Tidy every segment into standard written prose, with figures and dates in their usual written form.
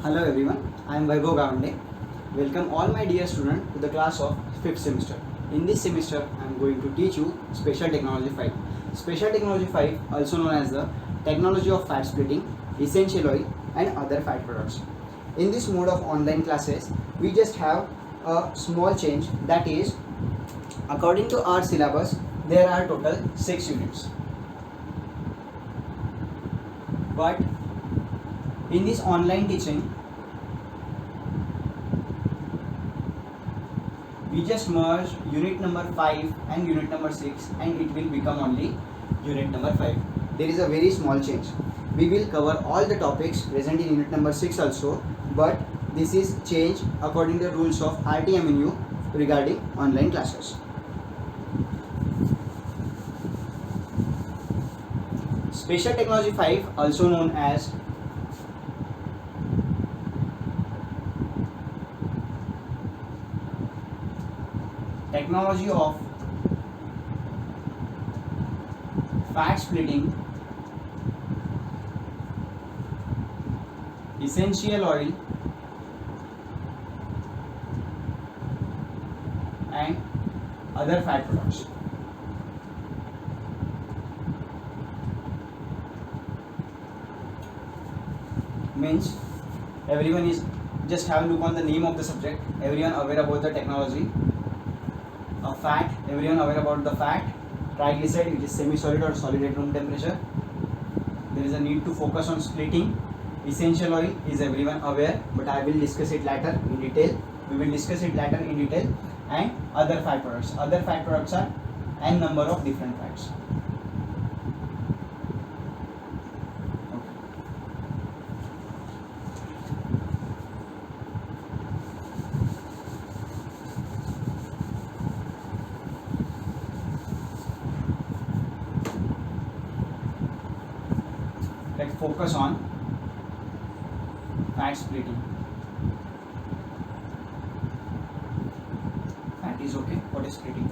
Hello everyone, I am Vaibhav Gavande. Welcome all my dear students to the class of 5th semester. In this semester, I am going to teach you Special Technology 5. Special Technology 5, also known as the Technology of Fat Splitting, Essential Oil and other fat products. In this mode of online classes, we just have a small change, that is, according to our syllabus, there are total 6 units. But in this online teaching, we just merge unit number 5 and unit number 6 and it will become only unit number 5. There is a very small change. We will cover all the topics present in unit number 6 also, but this is change according to the rules of RTMNU regarding online classes. Special Technology 5, also known as Technology of Fat Splitting, Essential Oil and other fat products. Means everyone is just have a look on the name of the subject. Everyone aware about the technology of fat. Everyone aware about the fat, triglyceride, which is semi-solid or solid at room temperature. There is a need to focus on splitting. Essential oil is everyone aware, but I will discuss it later in detail. We will discuss it later in detail. And other fat products. Other fat products are n number of different fats. Let's focus on fat splitting. Fat is okay. What is splitting?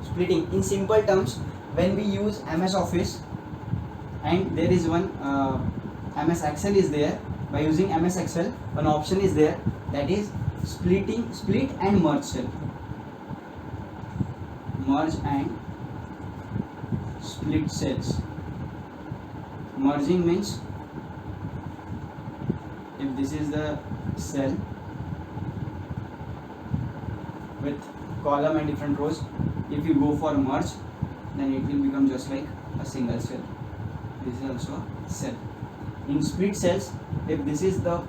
Splitting in simple terms, when we use MS Office and there is one MS Excel is there. By using MS Excel, one option is there, that is split and merge cell. Merge and split cells. Merging means if this is the cell with column and different rows, if you go for merge, then it will become just like a single cell. This is also a cell. In split cells, if this is the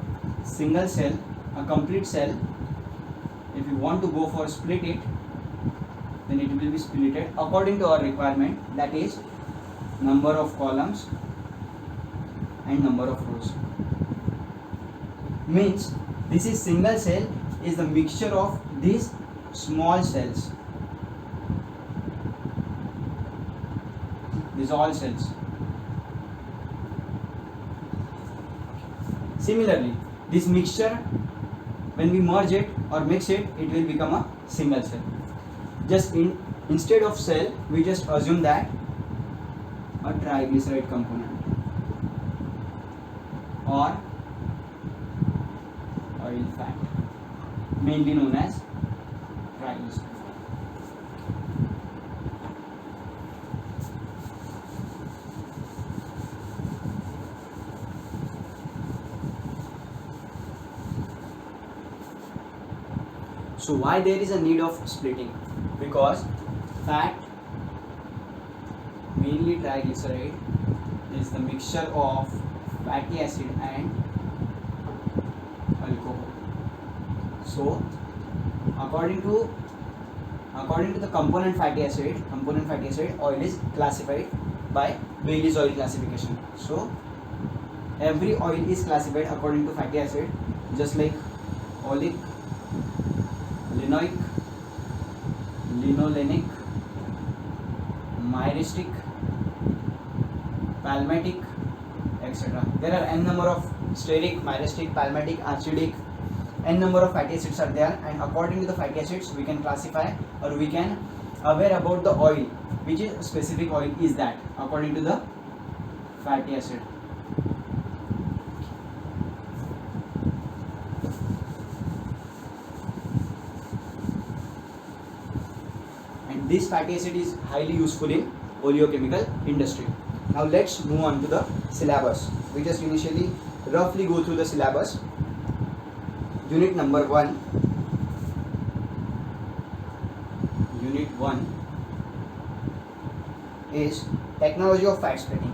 single cell, a complete cell, if you want to go for split it, then it will be splitted according to our requirement, that is number of columns and number of rows. Means this is single cell is the mixture of these small cells. These all cells. Similarly, this mixture, when we merge it or mix it, it will become a single cell. Just instead of cell, we just assume that a triglyceride component or oil fat, mainly known as triglyceride. So why there is a need of splitting? Because fat, mainly triglyceride, is the mixture of fatty acid and alcohol. So according to the component fatty acid, oil is classified by Bailey's oil classification. So every oil is classified according to fatty acid, just like oleic, linoic, linolenic, myristic, palmitic, etc. There are n number of steric, myristic, palmitic, acidic, n number of fatty acids are there, and according to the fatty acids we can classify or we can aware about the oil, which is specific oil is that according to the fatty acid. This fatty acid is highly useful in oleochemical industry. Now let's move on to the syllabus. We just initially roughly go through the syllabus. Unit number 1. Unit 1 is technology of fat splitting.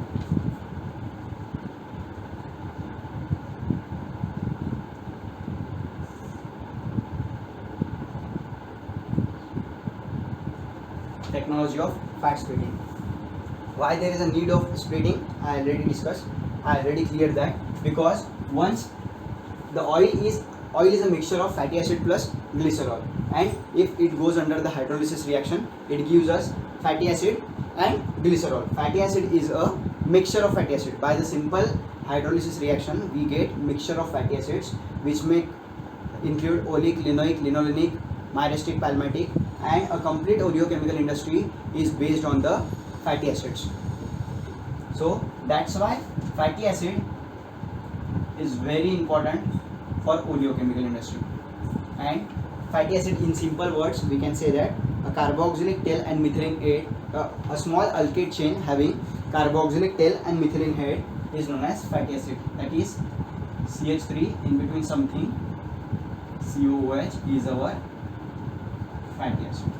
Technology of fat splitting. Why there is a need of splitting, I already discussed, I already cleared that. Because once the oil is a mixture of fatty acid plus glycerol, and if it goes under the hydrolysis reaction, it gives us fatty acid and glycerol. Fatty acid is a mixture of fatty acid. By the simple hydrolysis reaction, we get mixture of fatty acids which may include oleic, linoic, linolenic, myristic, palmitic, and a complete oleochemical industry is based on the fatty acids. So that's why fatty acid is very important for oleochemical industry. And fatty acid, in simple words, we can say that a carboxylic tail and methylene head, a small alkyd chain having carboxylic tail and methylene head is known as fatty acid. That is CH3 in between something, COOH is our fatty acid.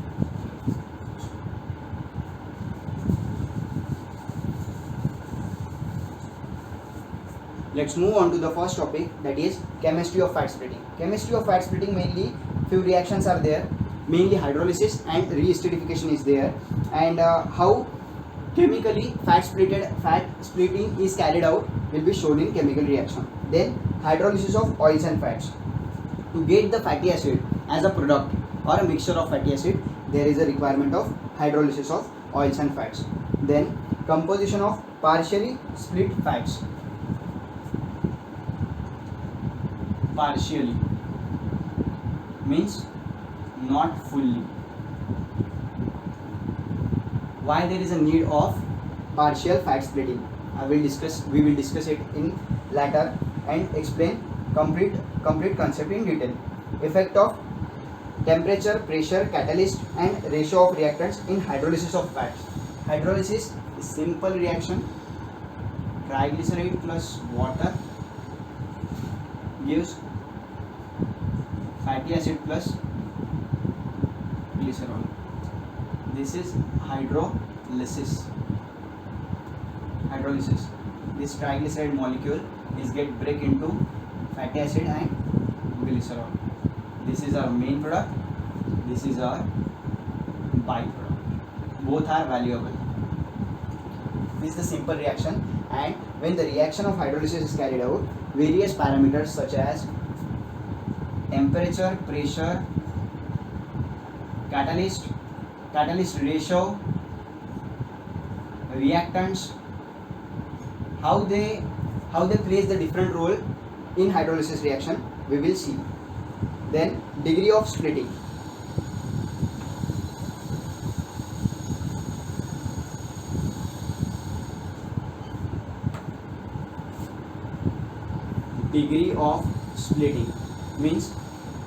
Let's move on to the first topic, that is chemistry of fat splitting. Chemistry of fat splitting, mainly few reactions are there, mainly hydrolysis and re-esterification is there, and how chemically fat splitting is carried out will be shown in chemical reaction. Then hydrolysis of oils and fats. To get the fatty acid as a product or a mixture of fatty acid, there is a requirement of hydrolysis of oils and fats. Then composition of partially split fats. Partially means not fully. Why there is a need of partial fat splitting? We will discuss it in later and explain complete concept in detail. Effect of temperature, pressure, catalyst and ratio of reactants in hydrolysis of fats. Hydrolysis is simple reaction. Triglyceride plus water gives fatty acid plus glycerol. This is hydrolysis. This triglyceride molecule is get break into fatty acid and glycerol. This is our main product, this is our byproduct. Both are valuable. This is the simple reaction, and when the reaction of hydrolysis is carried out, various parameters such as temperature, pressure, catalyst ratio, reactants, how they plays the different role in hydrolysis reaction, we will see. Then degree of splitting. Degree of splitting means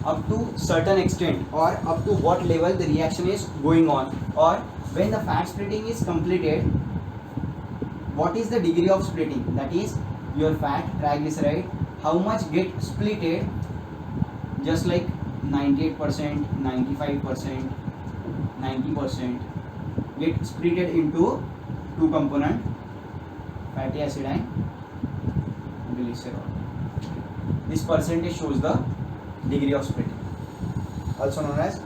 up to certain extent or up to what level the reaction is going on, or when the fat splitting is completed, what is the degree of splitting? That is your fat, triglyceride, how much get splitted, just like 98%, 95%, 90% get splitted into two component, fatty acid and glycerol. This percentage shows the degree of splitting, also known as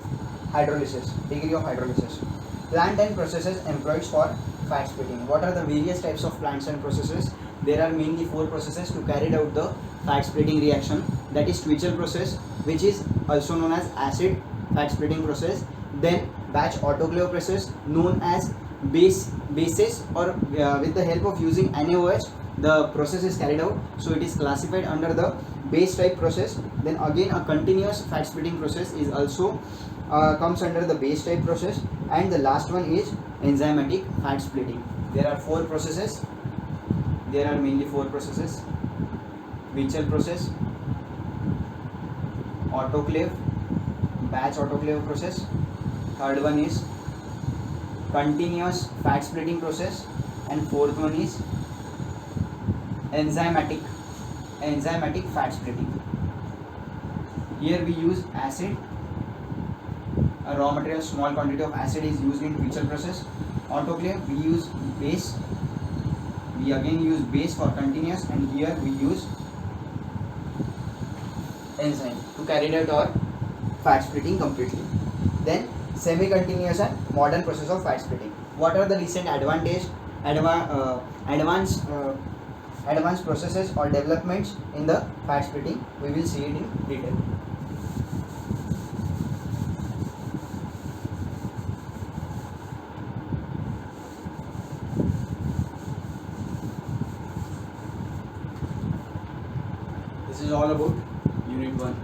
hydrolysis, degree of hydrolysis. Plant and processes employed for fat splitting. What are the various types of plants and processes? There are mainly 4 processes to carry out the fat splitting reaction. That is Twitchell process, which is also known as acid fat splitting process. Then batch autoclave process, known as bases, or with the help of using NaOH, the process is carried out. So it is classified under the base type process. Then again a continuous fat splitting process is also comes under the base type process, and the last one is enzymatic fat splitting. There are 4 processes. There are mainly 4 processes: Twitchell process, autoclave, batch autoclave process. Third one is continuous fat splitting process, and fourth one is enzymatic fat splitting. Here we use acid, a raw material, small quantity of acid is used in Pritchard process. Autoclave, we use base, we again use base for continuous, and here we use enzyme to carry out our fat splitting completely. Then semi-continuous and modern process of fat splitting. What are the recent advanced processes or developments in the fat splitting? We will see it in detail. This is all about unit 1.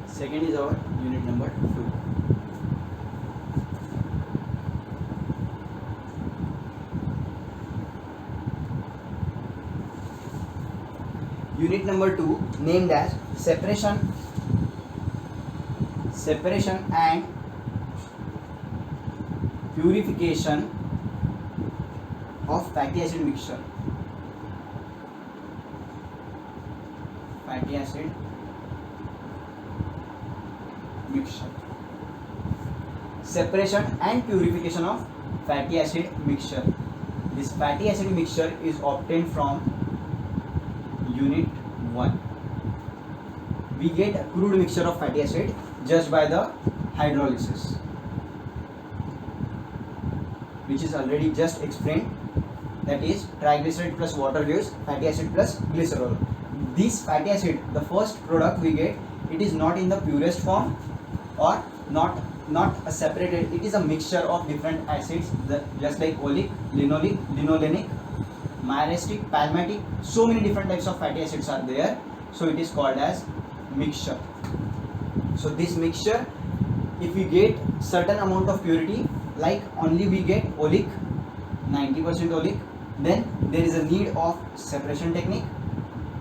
Second is our unit number 2. Unit number 2 named as separation and purification of fatty acid mixture. Fatty acid mixture. Separation and purification of fatty acid mixture. This fatty acid mixture is obtained from unit 1. We get a crude mixture of fatty acid just by the hydrolysis, which is already just explained, that is triglyceride plus water gives fatty acid plus glycerol. This fatty acid, the first product we get, it is not in the purest form or not a separated, it is a mixture of different acids, just like oleic, linoleic, linolenic, myristic, palmitic, so many different types of fatty acids are there, so it is called as mixture. So this mixture, if we get certain amount of purity, like only we get oleic, 90% oleic, then there is a need of separation technique,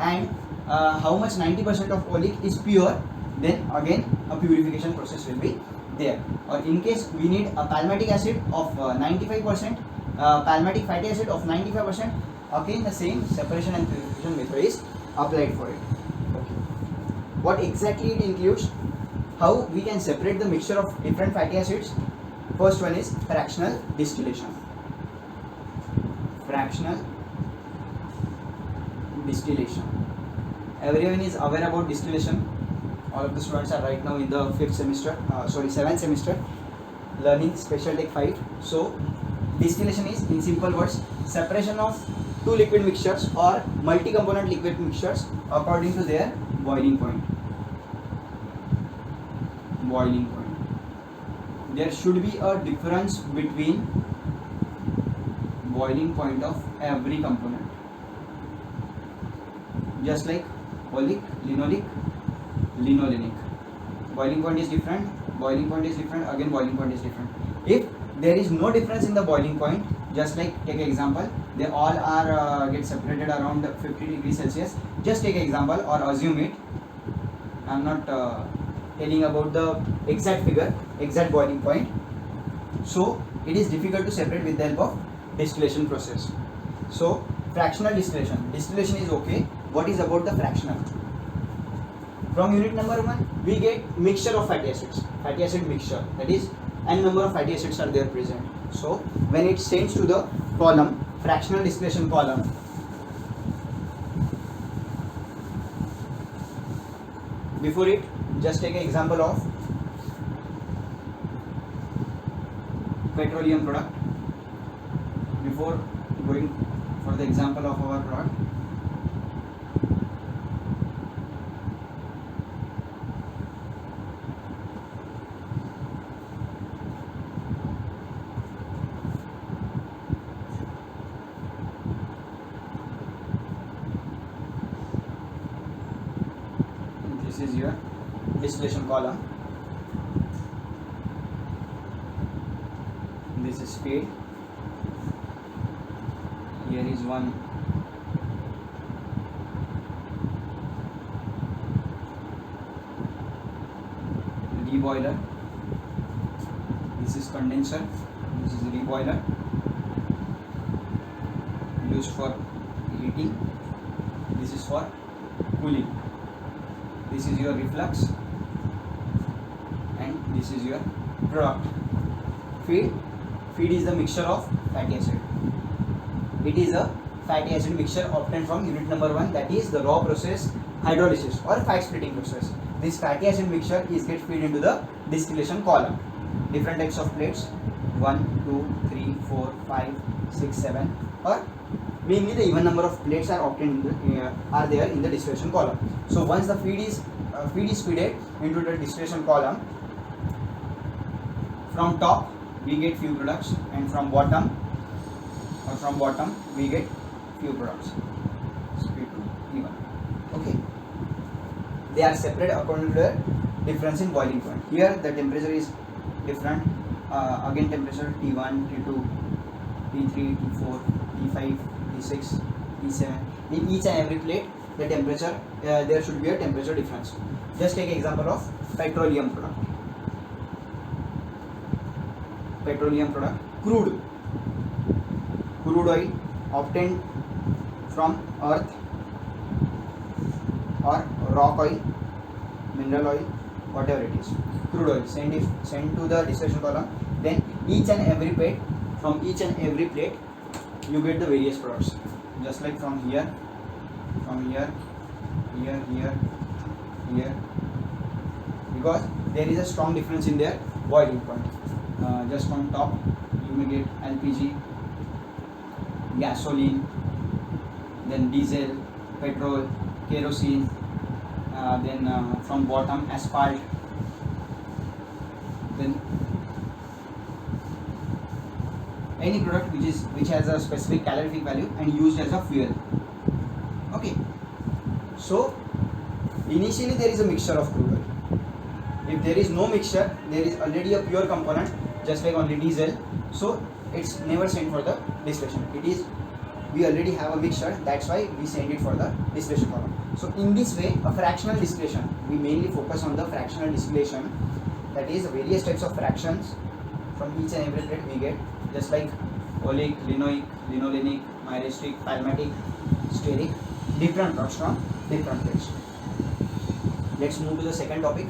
and how much 90% of oleic is pure, then again a purification process will be there. Or in case we need a palmitic acid of 95%, palmitic fatty acid of 95%, again the same separation and purification method is applied for it. Okay. What exactly it includes? How we can separate the mixture of different fatty acids? First one is fractional distillation. Fractional distillation. Everyone is aware about distillation. All of the students are right now in the 7th semester learning Special Tech 5. So distillation is, in simple words, separation of two liquid mixtures or multi-component liquid mixtures according to their boiling point. Boiling point. There should be a difference between boiling point of every component. Just like oleic, linoleic, linolenic. Boiling point is different, boiling point is different, again boiling point is different. If there is no difference in the boiling point, just like take an example, they all are get separated around 50 degrees Celsius. Just take an example or assume it. I am not telling about the exact figure, exact boiling point. So it is difficult to separate with the help of distillation process. So fractional distillation. Distillation is okay. What is about the fractional? From unit number 1, we get mixture of fatty acids. Fatty acid mixture. That is, n number of fatty acids are there present. So when it sends to the column, fractional distillation column, before it, just take an example of petroleum product. Before going for the example of our product, this is your distillation column. This is speed. Here is one deboiler. This This is condenser, this is reboiler, used for heating, this is for cooling, this is your reflux, and this is your product. Feed is the mixture of fatty acid. It is a fatty acid mixture obtained from unit number 1, that is the raw process hydrolysis or fat splitting process. This fatty acid mixture is get feed into the distillation column. Different types of plates, 1, 2, 3, 4, 5, 6, 7, or mainly the even number of plates are obtained are there in the distillation column. So once the feed is feeded into the distillation column, from top we get few products, and from bottom we get few products. Speed to even. Okay. They are separate according to the difference in boiling point. Here the temperature is different. Again temperature T1, T2, T3, T4, T5, T6, T7. In each and every plate, the temperature there should be a temperature difference. Just take example of petroleum product. Petroleum product, crude oil obtained from earth or rock oil, mineral oil, whatever it is. Crude oil send to the distillation column. Then each and every plate, from each and every plate you get the various products, just like from here, here, because there is a strong difference in their boiling point. Just from top you may get LPG, gasoline, then diesel, petrol, kerosene, then from bottom asphalt, then any product which has a specific calorific value and used as a fuel. Okay, so initially there is a mixture of crude oil. If there is no mixture, there is already a pure component, just like only diesel, so it's never sent for the distillation. We already have a mixture, that's why we send it for the distillation column. So in this way, a fractional distillation, we mainly focus on the fractional distillation, that is various types of fractions from each and every plate we get, just like oleic, linoic, linolenic, myristic, palmatic, stearic, different products from different plates. Let's move to the second topic.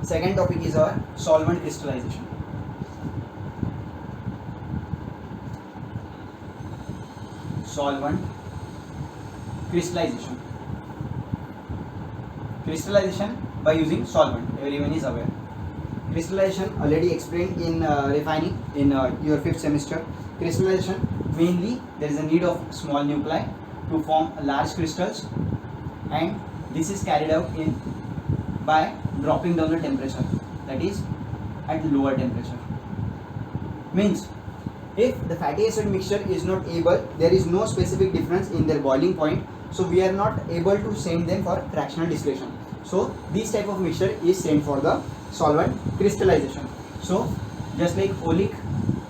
Second topic is our solvent crystallization. Solvent crystallization. Crystallization by using solvent, everyone is aware. Crystallization already explained in refining in your 5th semester. Crystallization, mainly there is a need of small nuclei to form large crystals, and this is carried out by dropping down the temperature, that is at lower temperature. Means if the fatty acid mixture is not able, there is no specific difference in their boiling point, so we are not able to send them for fractional distillation. So this type of mixture is sent for the solvent crystallization. So just like oleic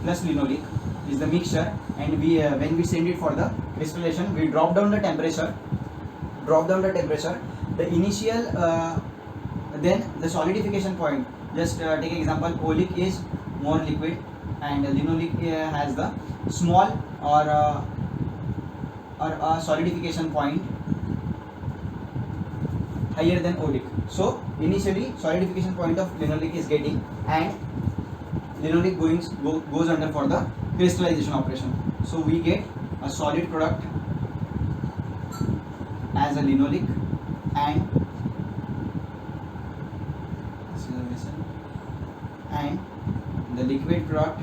plus linoleic is the mixture, and we when we send it for the crystallization, we drop down the temperature. The initial then the solidification point, just take example, oleic is more liquid and linoleic has the small or a solidification point higher than oleic. So initially solidification point of linoleic is getting, and linoleic goes under for the crystallization operation. So we get a solid product as a linoleic, and this is a vessel, and the liquid product